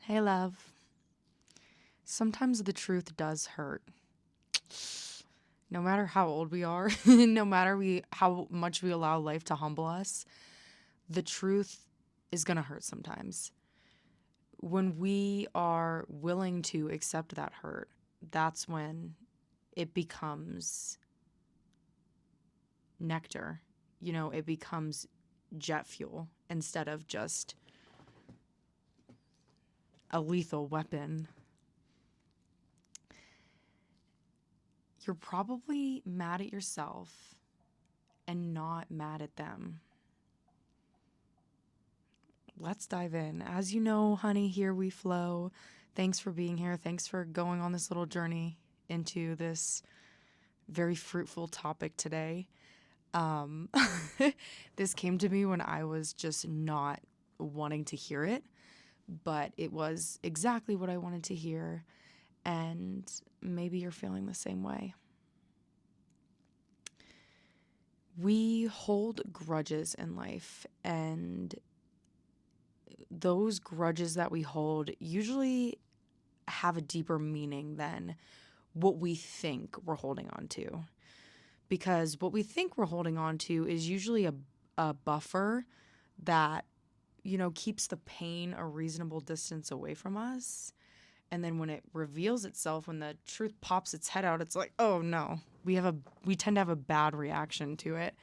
Hey, love. Sometimes the truth does hurt. No matter how old we are, no matter how much we allow life to humble us, the truth is going to hurt sometimes. When we are willing to accept that hurt, that's when it becomes nectar. It becomes jet fuel instead of just a lethal weapon. You're probably mad at yourself and not mad at them. Let's dive in. As you know, honey, here we flow. Thanks for being here. Thanks for going on this little journey into this very fruitful topic today. Um, this came to me when I was just not wanting to hear it, but it was exactly what I wanted to hear. And maybe you're feeling the same way. We hold grudges in life, and those grudges that we hold usually have a deeper meaning than what we think we're holding on to. Because what we think we're holding on to is usually a buffer that, keeps the pain a reasonable distance away from us. And then when it reveals itself, when the truth pops its head out, it's like, oh no, we tend to have a bad reaction to it.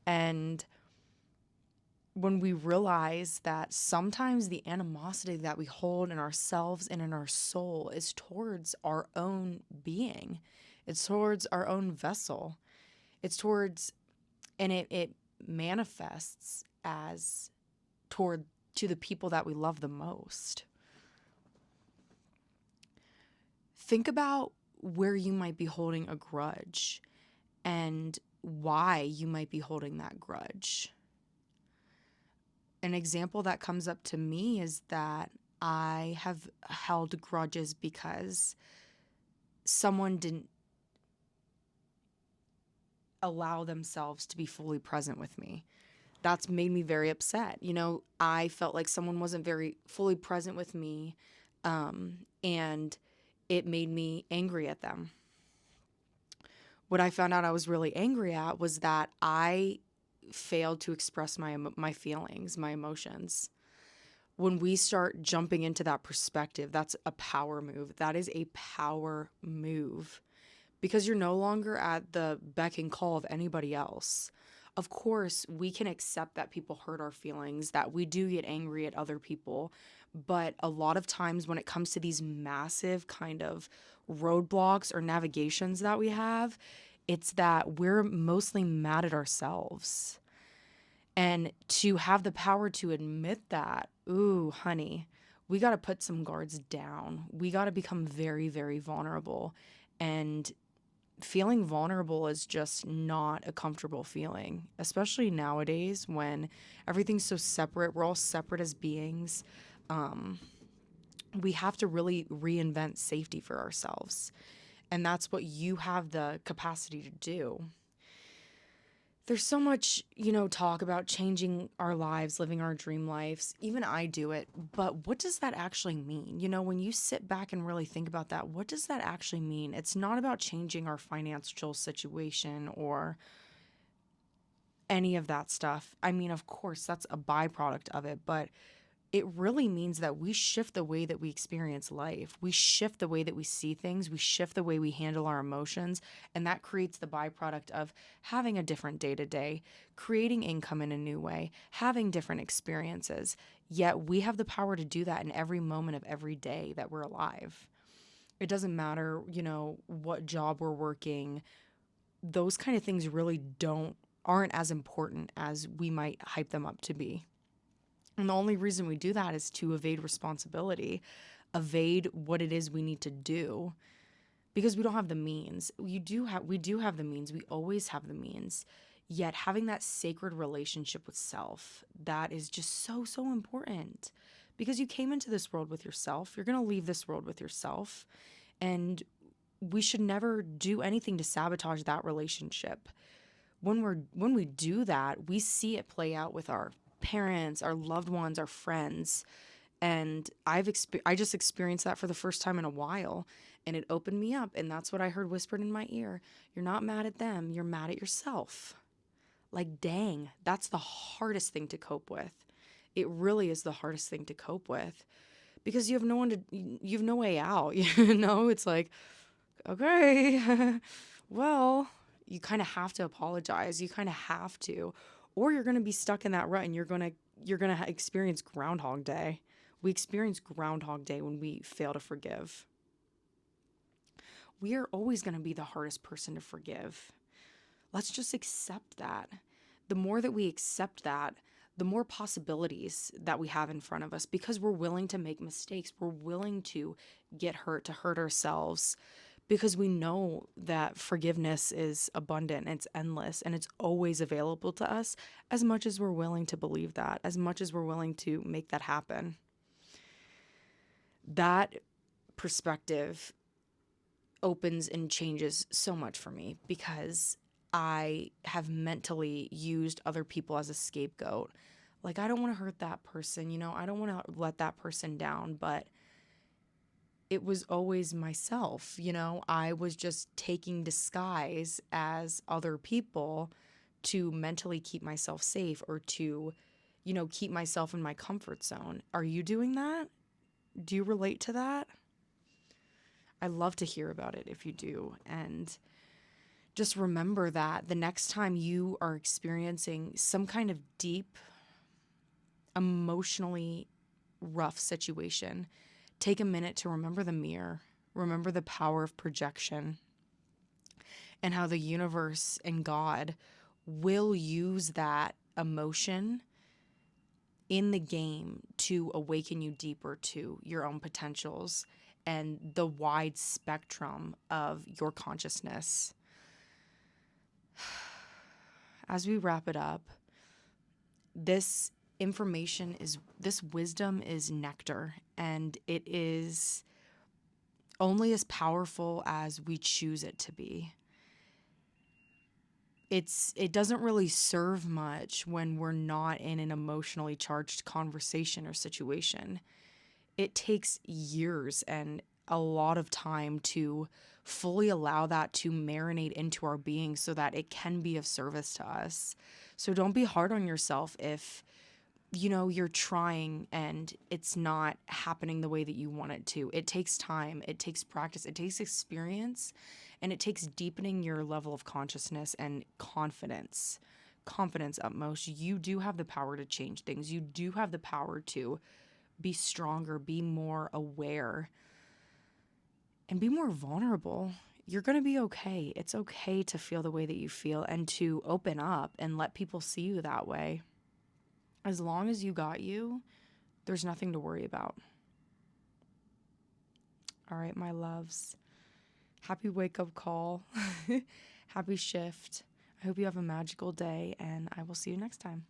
And when we realize that sometimes the animosity that we hold in ourselves and in our soul is towards our own being, it's towards our own vessel, it's towards, and it manifests as toward to the people that we love the most. Think about where you might be holding a grudge and why you might be holding that grudge. An example that comes up to me is that I have held grudges because someone didn't allow themselves to be fully present with me. That's made me very upset. I felt like someone wasn't very fully present with me, and it made me angry at them. What I found out I was really angry at was that I failed to express my feelings, my emotions. When we start jumping into that perspective, that's a power move. That is a power move because you're no longer at the beck and call of anybody else. Of course, we can accept that people hurt our feelings, that we do get angry at other people. But a lot of times when it comes to these massive kind of roadblocks or navigations that we have, it's that we're mostly mad at ourselves. And to have the power to admit that, ooh, honey, we got to put some guards down. We got to become very, very vulnerable. And feeling vulnerable is just not a comfortable feeling, especially nowadays when everything's so separate. We're all separate as beings. We have to really reinvent safety for ourselves. And that's what you have the capacity to do. There's so much, talk about changing our lives, living our dream lives. Even I do it. But what does that actually mean? When you sit back and really think about that, what does that actually mean? It's not about changing our financial situation or any of that stuff. I mean, of course, that's a byproduct of it, but it really means that we shift the way that we experience life. We shift the way that we see things. We shift the way we handle our emotions. And that creates the byproduct of having a different day to day, creating income in a new way, having different experiences. Yet we have the power to do that in every moment of every day that we're alive. It doesn't matter, what job we're working. Those kind of things really aren't as important as we might hype them up to be. And the only reason we do that is to evade responsibility, evade what it is we need to do because we don't have the means. We do have the means. We always have the means. Yet having that sacred relationship with self, that is just so, so important because you came into this world with yourself. You're going to leave this world with yourself. And we should never do anything to sabotage that relationship. When we do that, we see it play out with our parents, our loved ones, our friends. And I just experienced that for the first time in a while, and it opened me up. And that's what I heard whispered in my ear. You're not mad at them. You're mad at yourself. Like, dang, that's the hardest thing to cope with. It really is the hardest thing to cope with, because you have no way out. It's like, okay, well, you kind of have to apologize. You kind of have to, or you're going to be stuck in that rut, and you're going to experience Groundhog Day. We experience Groundhog Day when we fail to forgive. We are always going to be the hardest person to forgive. Let's just accept that. The more that we accept that, the more possibilities that we have in front of us, because we're willing to make mistakes. We're willing to get hurt, to hurt ourselves, because we know that forgiveness is abundant, it's endless, and it's always available to us, as much as we're willing to believe that, as much as we're willing to make that happen. That perspective opens and changes so much for me, because I have mentally used other people as a scapegoat. Like, I don't want to hurt that person, I don't want to let that person down, but it was always myself, I was just taking disguise as other people to mentally keep myself safe, or to, keep myself in my comfort zone. Are you doing that? Do you relate to that? I'd love to hear about it if you do. And just remember that the next time you are experiencing some kind of deep, emotionally rough situation, take a minute to remember the mirror, remember the power of projection, and how the universe and God will use that emotion in the game to awaken you deeper to your own potentials and the wide spectrum of your consciousness. As we wrap it up, this this wisdom is nectar, and it is only as powerful as we choose it to be. It doesn't really serve much when we're not in an emotionally charged conversation or situation. It takes years and a lot of time to fully allow that to marinate into our being so that it can be of service to us. So don't be hard on yourself if you're trying and it's not happening the way that you want it to. It takes time, it takes practice, it takes experience, and it takes deepening your level of consciousness and confidence. Confidence utmost. You do have the power to change things. You do have the power to be stronger, be more aware, and be more vulnerable. You're going to be okay. It's okay to feel the way that you feel and to open up and let people see you that way. As long as you got you, there's nothing to worry about. All right, my loves. Happy wake up call. Happy shift. I hope you have a magical day, and I will see you next time.